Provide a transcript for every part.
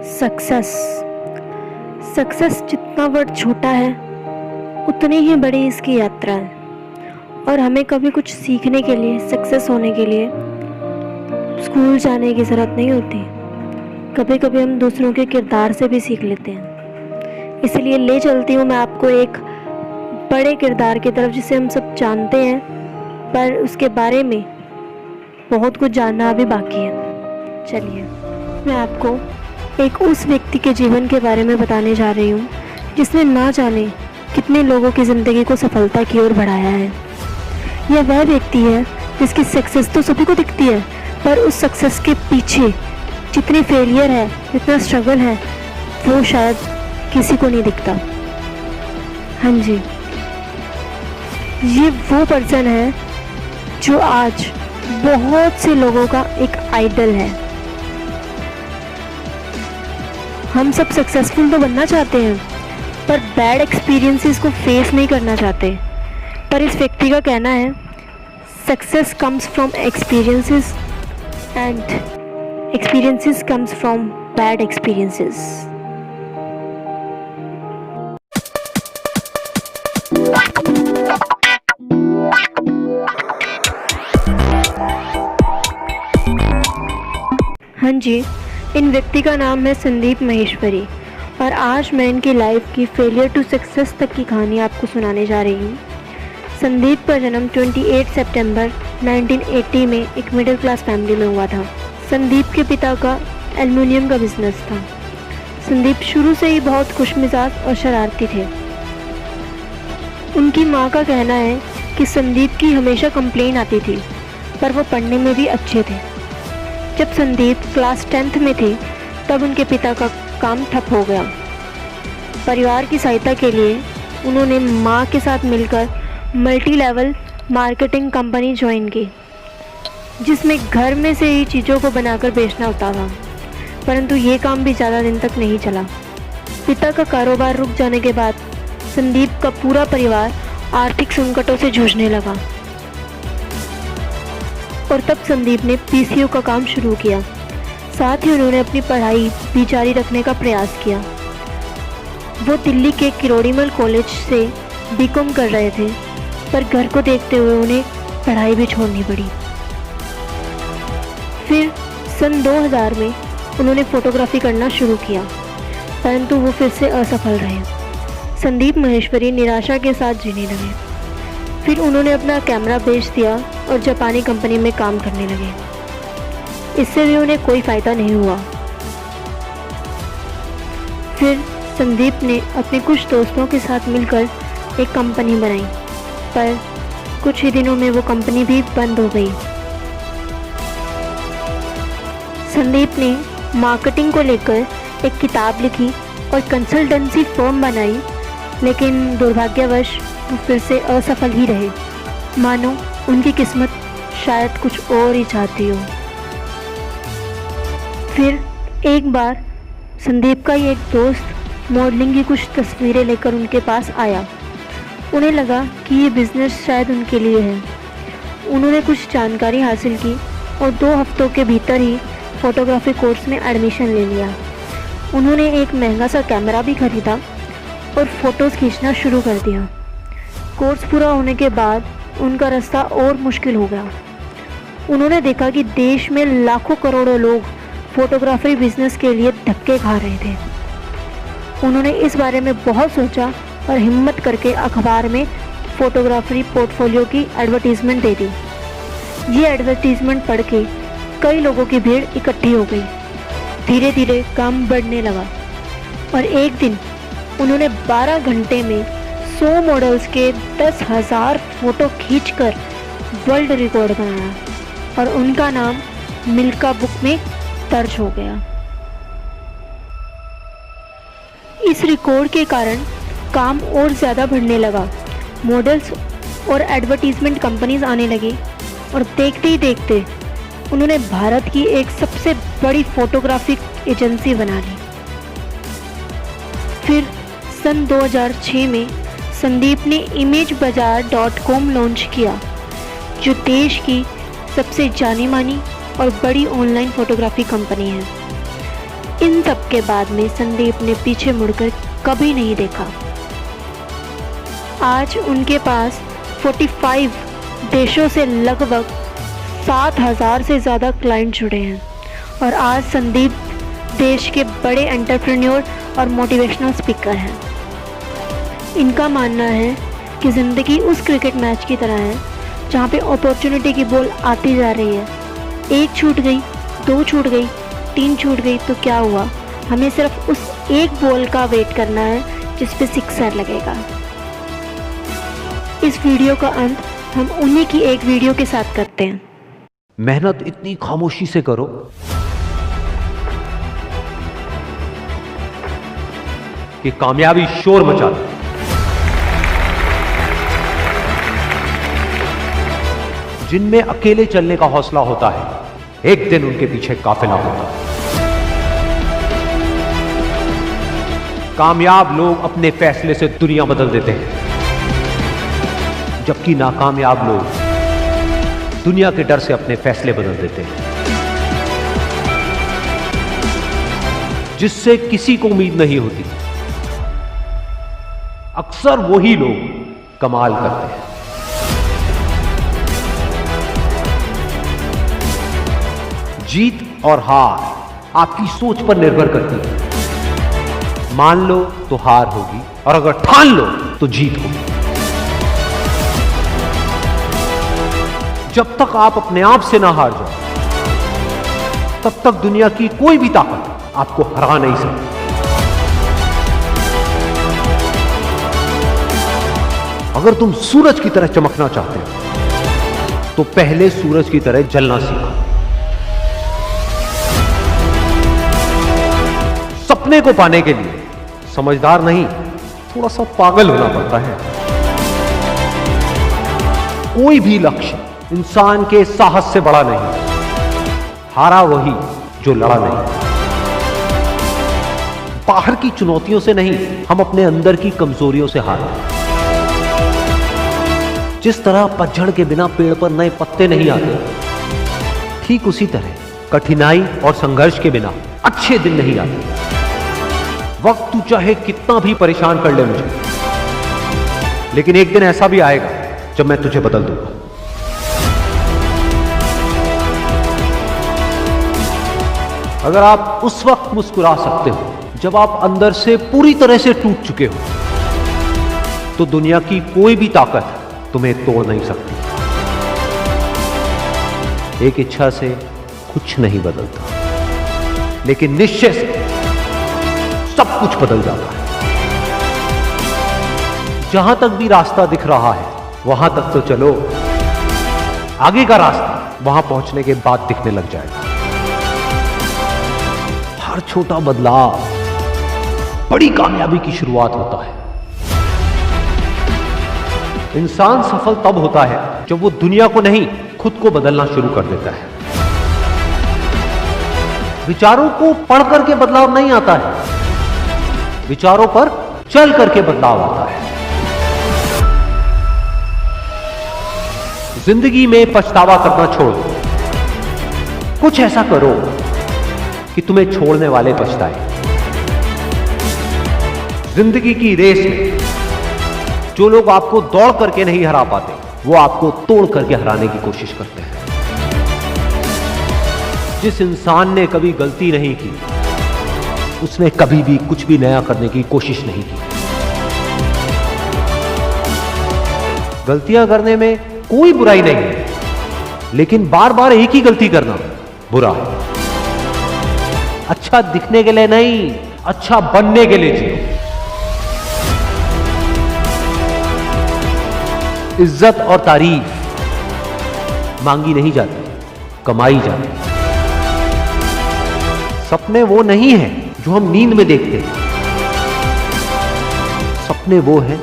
Success success जितना word छोटा है उतनी ही बड़ी इसकी यात्रा है। और हमें कभी कुछ सीखने के लिए, सक्सेस होने के लिए स्कूल जाने की ज़रूरत नहीं होती। कभी कभी हम दूसरों के किरदार से भी सीख लेते हैं। इसलिए ले चलती हूँ मैं आपको एक बड़े किरदार की तरफ जिसे हम सब जानते हैं, पर उसके बारे में बहुत कुछ जानना अभी बाकी है। चलिए मैं आपको एक उस व्यक्ति के जीवन के बारे में बताने जा रही हूँ जिसने ना जाने कितने लोगों की ज़िंदगी को सफलता की ओर बढ़ाया है। यह वह व्यक्ति है जिसकी सक्सेस तो सभी को दिखती है, पर उस सक्सेस के पीछे जितनी फेलियर है, जितना स्ट्रगल है, वो शायद किसी को नहीं दिखता। हाँ जी, ये वो पर्सन है जो आज बहुत से लोगों का एक आइडल है। हम सब सक्सेसफुल तो बनना चाहते हैं, पर बैड एक्सपीरियंसेस को फेस नहीं करना चाहते। पर इस व्यक्ति का कहना है success comes from experiences and experiences comes from bad experiences. हाँ जी, इन व्यक्ति का नाम है संदीप माहेश्वरी, और आज मैं इनकी लाइफ की फेलियर टू सक्सेस तक की कहानी आपको सुनाने जा रही हूँ। संदीप का जन्म 28 सितंबर 1980 में एक मिडिल क्लास फैमिली में हुआ था। संदीप के पिता का एल्युमिनियम का बिजनेस था। संदीप शुरू से ही बहुत खुशमिजाज और शरारती थे। उनकी माँ का कहना है कि संदीप की हमेशा कंप्लेन आती थी, पर वो पढ़ने में भी अच्छे थे। जब संदीप क्लास 10th में थे तब उनके पिता का काम ठप हो गया। परिवार की सहायता के लिए उन्होंने माँ के साथ मिलकर multi level marketing company join की, जिसमें घर में से ही चीज़ों को बनाकर बेचना होता था। परंतु ये काम भी ज़्यादा दिन तक नहीं चला। पिता का कारोबार रुक जाने के बाद संदीप का पूरा परिवार आर्थिक संकटों से जूझने लगा, और तब संदीप ने पीसीओ का काम शुरू किया। साथ ही उन्होंने अपनी पढ़ाई भी जारी रखने का प्रयास किया। वो दिल्ली के किरोड़ीमल कॉलेज से बीकॉम कर रहे थे, पर घर को देखते हुए उन्हें पढ़ाई भी छोड़नी पड़ी। फिर सन 2000 में उन्होंने फोटोग्राफी करना शुरू किया, परंतु वो फिर से असफल रहे। संदीप माहेश्वरी निराशा के साथ जीने लगे। फिर उन्होंने अपना कैमरा बेच दिया और जापानी कंपनी में काम करने लगे। इससे भी उन्हें कोई फ़ायदा नहीं हुआ। फिर संदीप ने अपने कुछ दोस्तों के साथ मिलकर एक कंपनी बनाई, पर कुछ ही दिनों में वो कंपनी भी बंद हो गई। संदीप ने मार्केटिंग को लेकर एक किताब लिखी और कंसल्टेंसी फर्म बनाई, लेकिन दुर्भाग्यवश वो फिर से असफल ही रहे। मानो उनकी किस्मत शायद कुछ और ही चाहती हो। फिर एक बार संदीप का ही एक दोस्त मॉडलिंग की कुछ तस्वीरें लेकर उनके पास आया। उन्हें लगा कि ये बिज़नेस शायद उनके लिए है। उन्होंने कुछ जानकारी हासिल की और 2 हफ्तों के भीतर ही फोटोग्राफी कोर्स में एडमिशन ले लिया। उन्होंने एक महंगा सा कैमरा भी खरीदा और फ़ोटोज़ खींचना शुरू कर दिया। कोर्स पूरा होने के बाद उनका रास्ता और मुश्किल हो गया। उन्होंने देखा कि देश में लाखों करोड़ों लोग फोटोग्राफी बिजनेस के लिए धक्के खा रहे थे। उन्होंने इस बारे में बहुत सोचा और हिम्मत करके अखबार में फोटोग्राफी पोर्टफोलियो की एडवर्टीज़मेंट दे दी। ये एडवर्टीज़मेंट पढ़ के कई लोगों की भीड़ इकट्ठी हो गई। धीरे धीरे काम बढ़ने लगा और एक दिन उन्होंने 12 घंटे में 100 मॉडल्स के 10,000 फ़ोटो खींचकर वर्ल्ड रिकॉर्ड बनाया और उनका नाम मिल्का बुक में दर्ज हो गया। इस रिकॉर्ड के कारण काम और ज़्यादा बढ़ने लगा। मॉडल्स और एडवर्टीज़मेंट कंपनीज आने लगी और देखते ही देखते उन्होंने भारत की एक सबसे बड़ी फोटोग्राफिक एजेंसी बना ली। फिर सन 2006 में संदीप ने imagebazaar.com लॉन्च किया, जो देश की सबसे जानी मानी और बड़ी ऑनलाइन फोटोग्राफी कंपनी है। इन सब के बाद में संदीप ने पीछे मुड़कर कभी नहीं देखा। आज उनके पास 45 देशों से लगभग 7,000 से ज़्यादा क्लाइंट जुड़े हैं और आज संदीप देश के बड़े एंटरप्रेन्योर और मोटिवेशनल स्पीकर हैं। इनका मानना है कि ज़िंदगी उस क्रिकेट मैच की तरह है जहाँ पे अपॉर्चुनिटी की बॉल आती जा रही है। एक छूट गई, दो छूट गई, तीन छूट गई तो क्या हुआ, हमें सिर्फ उस एक बॉल का वेट करना है जिस पे सिक्सर लगेगा। इस वीडियो का अंत हम उन्हीं की एक वीडियो के साथ करते हैं। मेहनत इतनी खामोशी से करो कि कामयाबी शोर मचा दे। जिनमें अकेले चलने का हौसला होता है, एक दिन उनके पीछे काफिला होता है। कामयाब लोग अपने फैसले से दुनिया बदल देते हैं, जबकि नाकामयाब लोग दुनिया के डर से अपने फैसले बदल देते हैं। जिससे किसी को उम्मीद नहीं होती, अक्सर वही लोग कमाल करते हैं। जीत और हार आपकी सोच पर निर्भर करती है। मान लो तो हार होगी और अगर ठान लो तो जीत होगी। जब तक आप अपने आप से ना हार जाओ, तब तक दुनिया की कोई भी ताकत आपको हरा नहीं सकती। अगर तुम सूरज की तरह चमकना चाहते हो तो पहले सूरज की तरह जलना सीखो। सपने को पाने के लिए समझदार नहीं, थोड़ा सा पागल होना पड़ता है। कोई भी लक्ष्य इंसान के साहस से बड़ा नहीं। हारा वही जो लड़ा नहीं। बाहर की चुनौतियों से नहीं, हम अपने अंदर की कमजोरियों से हारते। जिस तरह पतझड़ के बिना पेड़ पर नए पत्ते नहीं आते, ठीक उसी तरह कठिनाई और संघर्ष के बिना अच्छे दिन नहीं आते। वक्त तू चाहे कितना भी परेशान कर ले मुझे, लेकिन एक दिन ऐसा भी आएगा जब मैं तुझे बदल दूंगा। अगर आप उस वक्त मुस्कुरा सकते हो जब आप अंदर से पूरी तरह से टूट चुके हो, तो दुनिया की कोई भी ताकत तुम्हें तोड़ नहीं सकती। एक इच्छा से कुछ नहीं बदलता, लेकिन निश्चय से सब कुछ बदल जाता है। जहां तक भी रास्ता दिख रहा है वहां तक तो चलो, आगे का रास्ता वहां पहुंचने के बाद दिखने लग जाएगा। हर छोटा बदलाव बड़ी कामयाबी की शुरुआत होता है। इंसान सफल तब होता है जब वो दुनिया को नहीं, खुद को बदलना शुरू कर देता है। विचारों को पढ़ करके बदलाव नहीं आता है, विचारों पर चल करके बदलाव आता है। जिंदगी में पछतावा करना छोड़ दो। कुछ ऐसा करो कि तुम्हें छोड़ने वाले पछताए। जिंदगी की रेस में जो लोग आपको दौड़ करके नहीं हरा पाते, वो आपको तोड़ करके हराने की कोशिश करते हैं। जिस इंसान ने कभी गलती नहीं की, उसने कभी भी कुछ भी नया करने की कोशिश नहीं की। गलतियां करने में कोई बुराई नहीं है, लेकिन बार बार एक ही गलती करना बुरा है। अच्छा दिखने के लिए नहीं, अच्छा बनने के लिए जियो। इज्जत और तारीफ मांगी नहीं जाती, कमाई जाती। सपने वो नहीं है जो हम नींद में देखते हैं, सपने वो हैं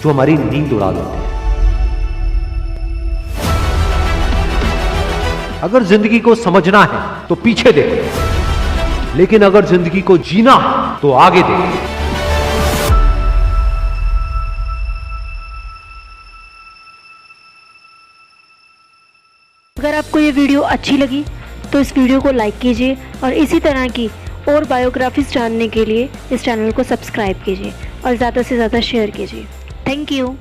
जो हमारी नींद उड़ा देते हैं। अगर जिंदगी को समझना है तो पीछे देखो, लेकिन अगर जिंदगी को जीना है तो आगे देखो। अगर आपको ये वीडियो अच्छी लगी तो इस वीडियो को लाइक कीजिए और इसी तरह की और बायोग्राफीज जानने के लिए इस चैनल को सब्सक्राइब कीजिए और ज़्यादा से ज़्यादा शेयर कीजिए। Thank you.